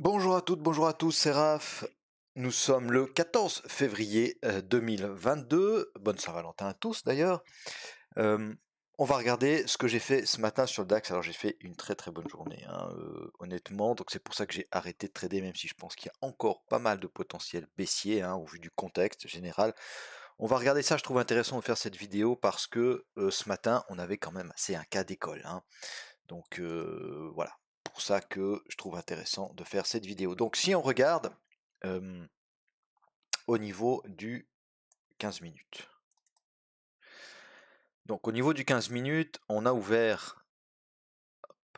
Bonjour à toutes, bonjour à tous, c'est Raph. Nous sommes le 14 février 2022. Bonne Saint-Valentin à tous d'ailleurs. Euh, on va regarder ce que j'ai fait ce matin sur le DAX. Alors j'ai fait une très très bonne journée, hein, honnêtement. Donc c'est pour ça que j'ai arrêté de trader, même si je pense qu'il y a encore pas mal de potentiel baissier, hein, au vu du contexte général. On va regarder ça, je trouve intéressant de faire cette vidéo parce que ce matin on avait quand même assez un cas d'école, hein. Donc voilà, pour ça que je trouve intéressant de faire cette vidéo. Donc si on regarde euh, au niveau du 15 minutes. Donc au niveau du 15 minutes, on a ouvert,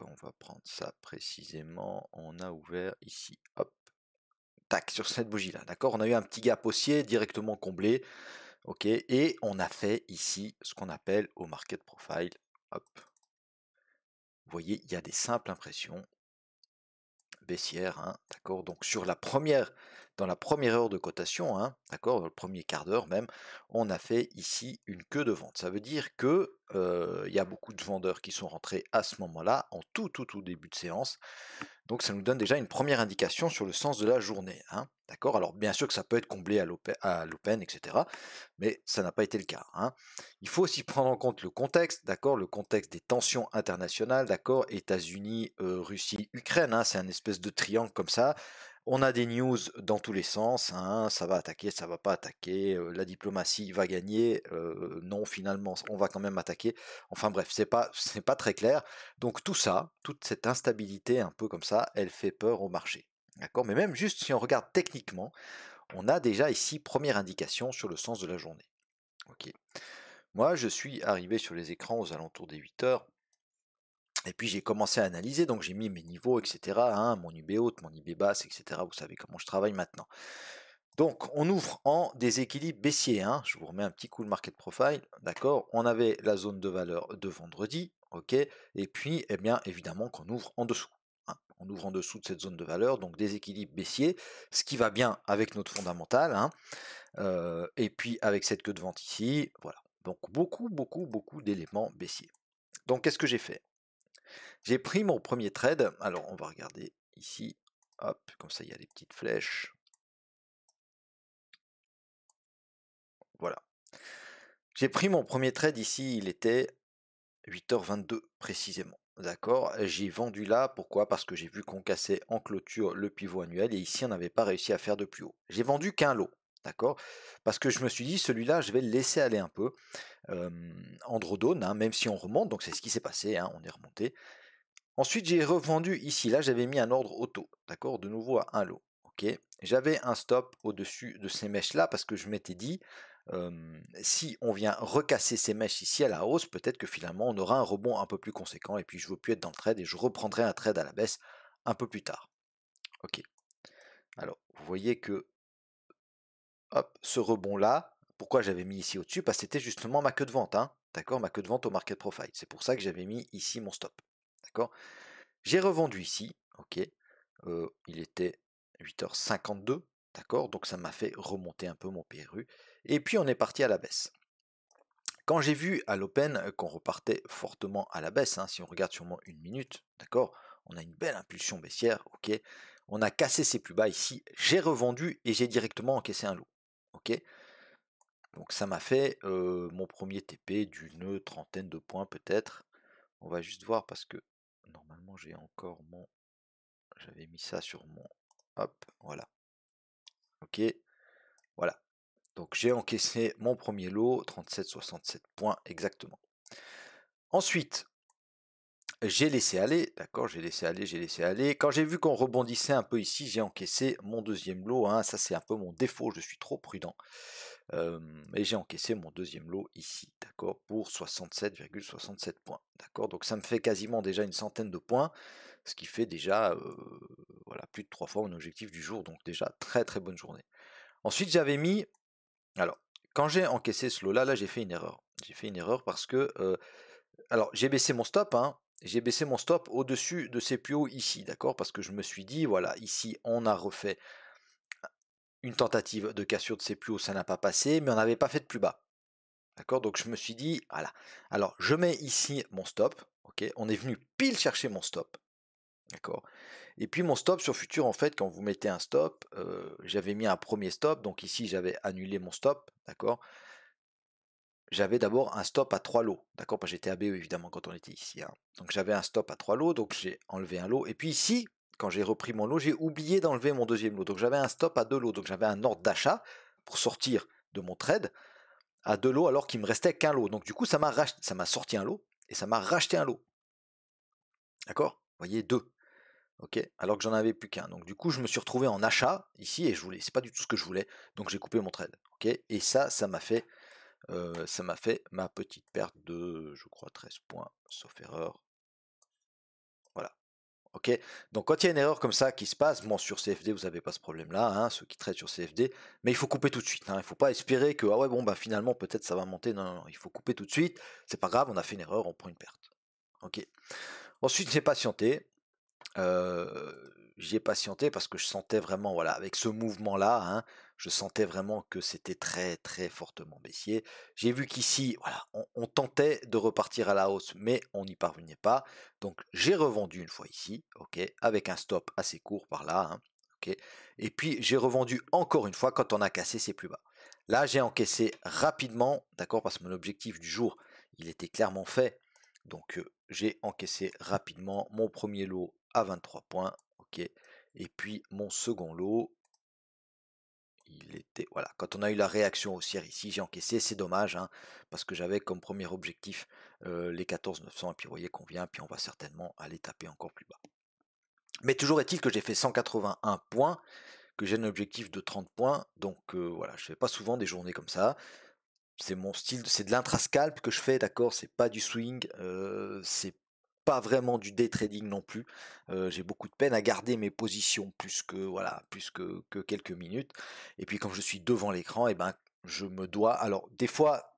on va prendre ça précisément, on a ouvert ici, hop, tac, sur cette bougie-là, d'accord. On a eu un petit gap haussier directement comblé, ok, et on a fait ici ce qu'on appelle au market profile, hop. Vous voyez, il y a des simples impressions baissière, hein, d'accord. Donc dans la première heure de cotation, hein, d'accord, dans le premier quart d'heure même, on a fait ici une queue de vente. Ça veut dire que il y a beaucoup de vendeurs qui sont rentrés à ce moment-là, en tout début de séance. Donc ça nous donne déjà une première indication sur le sens de la journée, hein, d'accord. Alors bien sûr que ça peut être comblé à l'open, etc. Mais ça n'a pas été le cas, hein. Il faut aussi prendre en compte le contexte, d'accord, le contexte des tensions internationales, d'accord, États-Unis, Russie, Ukraine, hein, c'est un espèce de triangle comme ça. On a des news dans tous les sens, hein, ça va attaquer, ça va pas attaquer, la diplomatie va gagner, non finalement on va quand même attaquer. Enfin bref, c'est pas très clair. Donc tout ça, toute cette instabilité un peu comme ça, elle fait peur au marché. D'accord. Mais même juste si on regarde techniquement, on a déjà ici première indication sur le sens de la journée. Ok. Moi, je suis arrivé sur les écrans aux alentours des 8 heures. Et puis j'ai commencé à analyser, donc j'ai mis mes niveaux, etc., hein, mon IB haute, mon IB basse, etc. Vous savez comment je travaille maintenant. Donc on ouvre en déséquilibre baissier, hein. Je vous remets un petit coup le market profile, d'accord. On avait la zone de valeur de vendredi, ok. Et puis, eh bien, évidemment qu'on ouvre en dessous, hein. On ouvre en dessous de cette zone de valeur, donc déséquilibre baissier, ce qui va bien avec notre fondamental, hein. Et puis avec cette queue de vente ici, voilà. Donc beaucoup d'éléments baissiers. Donc qu'est-ce que j'ai fait? J'ai pris mon premier trade. Alors on va regarder ici. Hop, comme ça il y a les petites flèches. Voilà. J'ai pris mon premier trade ici, il était 8h22 précisément. D'accord. J'ai vendu là, pourquoi? Parce que j'ai vu qu'on cassait en clôture le pivot annuel et ici on n'avait pas réussi à faire de plus haut. J'ai vendu qu'un lot. D'accord. Parce que je me suis dit, celui-là, je vais le laisser aller un peu. Androdone, hein, même si on remonte, donc c'est ce qui s'est passé, hein, on est remonté. Ensuite, j'ai revendu ici, là j'avais mis un ordre auto, d'accord, de nouveau à un lot, ok. J'avais un stop au-dessus de ces mèches-là parce que je m'étais dit, si on vient recasser ces mèches ici à la hausse, peut-être que finalement on aura un rebond un peu plus conséquent et puis je ne veux plus être dans le trade et je reprendrai un trade à la baisse un peu plus tard, ok. Alors, vous voyez que, hop, ce rebond-là, pourquoi j'avais mis ici au-dessus? Parce que c'était justement ma queue de vente, hein, d'accord, ma queue de vente au market profile. C'est pour ça que j'avais mis ici mon stop, d'accord. J'ai revendu ici, ok, il était 8h52, d'accord, donc ça m'a fait remonter un peu mon PRU, et puis on est parti à la baisse. Quand j'ai vu à l'open qu'on repartait fortement à la baisse, hein, si on regarde sûrement une minute, d'accord, on a une belle impulsion baissière, ok, on a cassé ses plus bas ici, j'ai revendu et j'ai directement encaissé un lot, ok, donc ça m'a fait mon premier TP d'une trentaine de points peut-être. On va juste voir parce que normalement j'ai encore mon... J'avais mis ça sur mon... Hop, voilà. Ok, voilà. Donc j'ai encaissé mon premier lot, 37,67 points exactement. Ensuite, j'ai laissé aller, d'accord, j'ai laissé aller, j'ai laissé aller. Quand j'ai vu qu'on rebondissait un peu ici, j'ai encaissé mon deuxième lot, hein. Ça c'est un peu mon défaut, je suis trop prudent. Et j'ai encaissé mon deuxième lot ici, d'accord, pour 67,67 points, d'accord. Donc ça me fait quasiment déjà une centaine de points, ce qui fait déjà voilà, plus de 3 fois mon objectif du jour, donc déjà très très bonne journée. Ensuite j'avais mis, alors quand j'ai encaissé ce lot là, j'ai fait une erreur. J'ai fait une erreur parce que, alors j'ai baissé mon stop, hein, j'ai baissé mon stop au-dessus de ces plus hauts ici, d'accord, parce que je me suis dit, voilà, ici on a refait une tentative de cassure de ces plus hauts, ça n'a pas passé, mais on n'avait pas fait de plus bas. D'accord, donc je me suis dit, voilà. Alors je mets ici mon stop, ok, on est venu pile chercher mon stop, d'accord? Et puis mon stop sur futur, en fait, quand vous mettez un stop, j'avais mis un premier stop, donc ici j'avais annulé mon stop, d'accord? J'avais d'abord un stop à 3 lots, d'accord? Parce que j'étais ABE évidemment quand on était ici, hein. Donc j'avais un stop à 3 lots, donc j'ai enlevé un lot. Et puis ici, quand j'ai repris mon lot, j'ai oublié d'enlever mon deuxième lot. Donc j'avais un stop à 2 lots. Donc j'avais un ordre d'achat pour sortir de mon trade à 2 lots alors qu'il me restait qu'un lot. Donc du coup, ça m'a sorti un lot et ça m'a racheté un lot. D'accord? Vous voyez, 2. Ok? Alors que j'en avais plus qu'un. Donc du coup, je me suis retrouvé en achat ici et c'est pas du tout ce que je voulais. Donc j'ai coupé mon trade. Ok? Et ça m'a fait ma petite perte de, je crois, 13 points, sauf erreur. Voilà. Ok. Donc quand il y a une erreur comme ça qui se passe, bon sur CFD vous n'avez pas ce problème-là, hein, ceux qui traitent sur CFD, mais il faut couper tout de suite, hein. Il ne faut pas espérer que ah ouais bon bah finalement peut-être ça va monter. Non, non, non, il faut couper tout de suite. C'est pas grave, on a fait une erreur, on prend une perte. Ok. Ensuite j'ai patienté. J'ai patienté parce que je sentais vraiment, voilà, avec ce mouvement-là, hein, je sentais vraiment que c'était très très fortement baissier. J'ai vu qu'ici, voilà, on tentait de repartir à la hausse, mais on n'y parvenait pas. Donc j'ai revendu une fois ici, ok, avec un stop assez court par là, hein, ok. Et puis j'ai revendu encore une fois quand on a cassé ses plus bas. Là j'ai encaissé rapidement, d'accord, parce que mon objectif du jour, il était clairement fait. Donc j'ai encaissé rapidement mon premier lot à 23 points, ok. Et puis mon second lot, il était, voilà, quand on a eu la réaction haussière ici, j'ai encaissé, c'est dommage, hein, parce que j'avais comme premier objectif les 14 900, et puis vous voyez qu'on vient, puis on va certainement aller taper encore plus bas. Mais toujours est-il que j'ai fait 181 points, que j'ai un objectif de 30 points, donc voilà, je fais pas souvent des journées comme ça. C'est mon style, c'est de l'intrascalp que je fais, d'accord, c'est pas du swing, c'est pas vraiment du day trading non plus. J'ai beaucoup de peine à garder mes positions plus que voilà, plus que quelques minutes. Et puis quand je suis devant l'écran, et ben je me dois. Alors des fois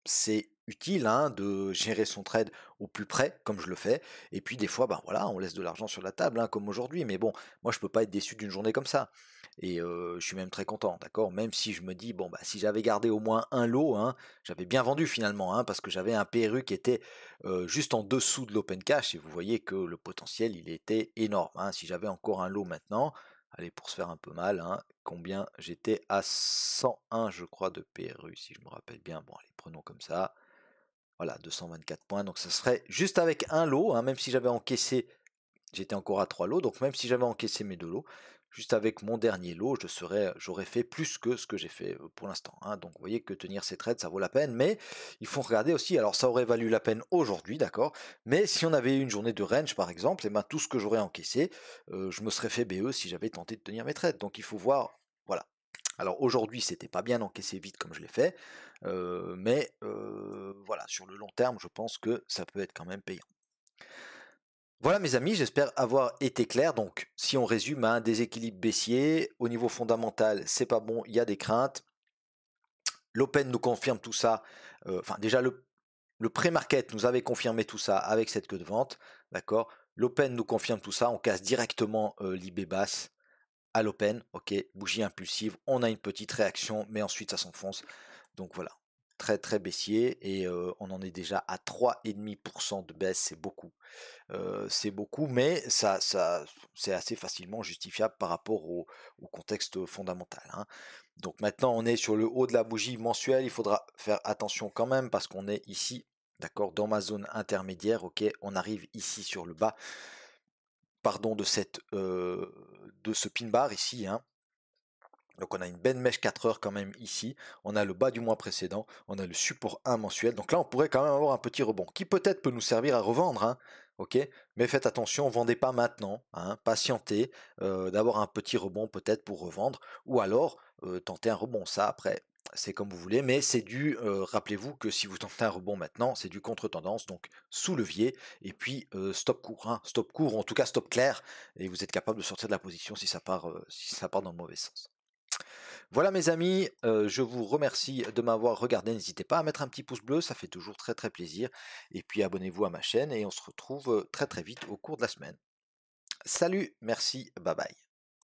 c'est utile hein, de gérer son trade au plus près, comme je le fais. Et puis des fois, ben voilà, on laisse de l'argent sur la table, hein, comme aujourd'hui. Mais bon, moi je peux pas être déçu d'une journée comme ça. Et je suis même très content, d'accord. Même si je me dis, bon bah si j'avais gardé au moins un lot, hein, j'avais bien vendu finalement, hein, parce que j'avais un PRU qui était juste en dessous de l'open cash. Et vous voyez que le potentiel, il était énorme, hein. Si j'avais encore un lot maintenant, allez pour se faire un peu mal, hein, combien j'étais à 101 je crois de PRU si je me rappelle bien. Bon allez prenons comme ça. Voilà 224 points. Donc ça serait juste avec un lot, hein, même si j'avais encaissé, j'étais encore à 3 lots. Donc même si j'avais encaissé mes 2 lots, juste avec mon dernier lot, j'aurais fait plus que ce que j'ai fait pour l'instant, hein. Donc vous voyez que tenir ces trades, ça vaut la peine. Mais il faut regarder aussi, alors ça aurait valu la peine aujourd'hui, d'accord. Mais si on avait eu une journée de range par exemple, et ben tout ce que j'aurais encaissé, je me serais fait BE si j'avais tenté de tenir mes trades. Donc il faut voir, voilà. Alors aujourd'hui, c'était pas bien d'encaisser vite comme je l'ai fait, mais voilà, sur le long terme, je pense que ça peut être quand même payant. Voilà mes amis, j'espère avoir été clair. Donc si on résume, un déséquilibre baissier, au niveau fondamental, c'est pas bon, il y a des craintes. L'Open nous confirme tout ça. Enfin déjà le pré-market nous avait confirmé tout ça avec cette queue de vente, d'accord. L'Open nous confirme tout ça, on casse directement l'IB basse à l'Open, ok, bougie impulsive, on a une petite réaction, mais ensuite ça s'enfonce. Donc voilà, très très baissier et on en est déjà à 3,5% de baisse, c'est beaucoup, mais ça c'est assez facilement justifiable par rapport au contexte fondamental, hein. Donc maintenant on est sur le haut de la bougie mensuelle, il faudra faire attention quand même parce qu'on est ici, d'accord, dans ma zone intermédiaire, ok, on arrive ici sur le bas, pardon, de ce pin bar ici, hein. Donc on a une belle mèche 4 heures quand même ici, on a le bas du mois précédent, on a le support 1 mensuel, donc là on pourrait quand même avoir un petit rebond, qui peut-être peut nous servir à revendre, hein, ok, mais faites attention, vendez pas maintenant, hein, patientez, d'avoir un petit rebond peut-être pour revendre, ou alors tenter un rebond, ça après c'est comme vous voulez, mais c'est rappelez-vous que si vous tentez un rebond maintenant, c'est du contre-tendance, donc sous levier, et puis stop court, hein, stop court, ou en tout cas stop clair, et vous êtes capable de sortir de la position si ça part dans le mauvais sens. Voilà mes amis, je vous remercie de m'avoir regardé. N'hésitez pas à mettre un petit pouce bleu, ça fait toujours très très plaisir. Et puis abonnez-vous à ma chaîne et on se retrouve très très vite au cours de la semaine. Salut, merci, bye bye.